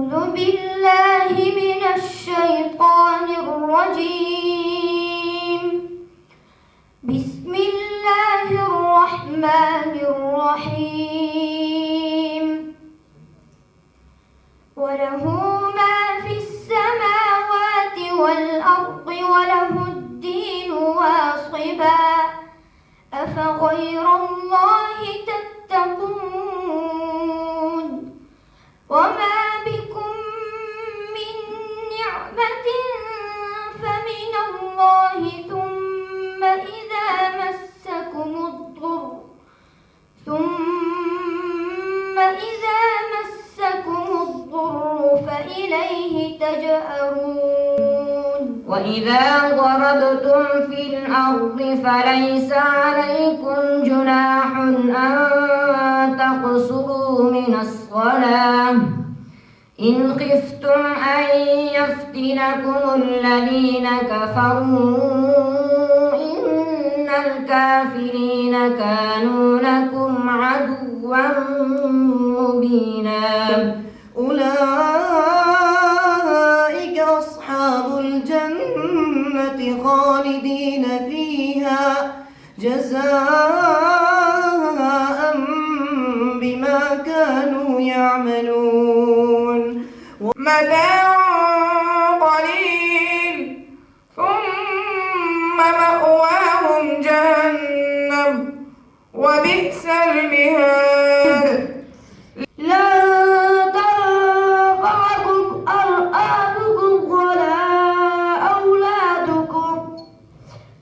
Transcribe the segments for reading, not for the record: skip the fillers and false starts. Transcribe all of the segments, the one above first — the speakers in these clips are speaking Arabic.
أعوذ بالله من الشيطان الرجيم. بسم الله الرحمن الرحيم. وله ما في السماوات والأرض وله الدين واصبا أفغير الله تتقون وما بكم من نعمة فمن الله ثم إذا مسكم الضر فإليه تجأرون. وإذا ضربتم في الأرض فليس عليكم جناح أن تقصروا من الصلاة إن خفتم أن يفتنكم الذين كفروا إن الكافرين كانوا لكم عدوا مبينا. أولئك أصحاب الجنة خالدين فيها جزاء بما كانوا يعملون. متاع قليل ثم مأواهم جهنم وبئس المهاد. لا تنفعكم أرحامكم ولا أولادكم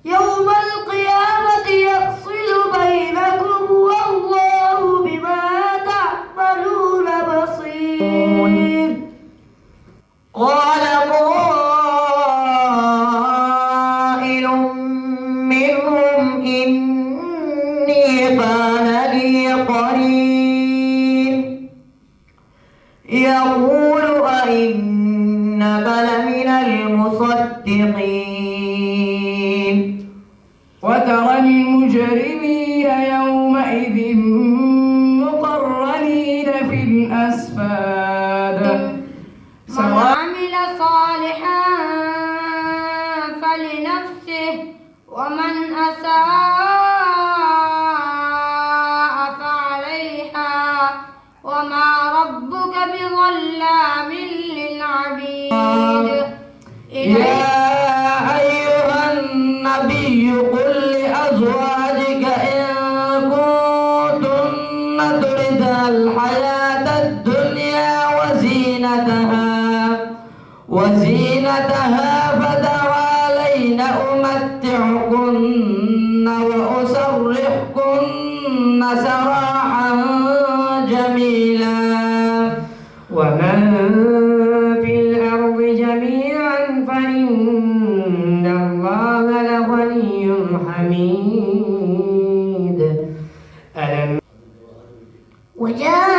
يوم القيامة يفصل بينكم والله بما تعملون بصير. قال قائل منهم إني كان لي قرين يقول أئنك لمن المصدقين. وترى المجرمين يومئذ مقرنين في الأصفاد من عمل صالحا فلنفسه ومن أساء فعليها وما ربك بظلام للعبيد. يا أيها النبي قل لأزواجك إن كنتن تردن الحياة الدنيا وزينتها فتعالين أمتعكن وأسرحكن سراحا جميلا. ومن في الأرض جميعا فإن الله لغني حميد. وجاء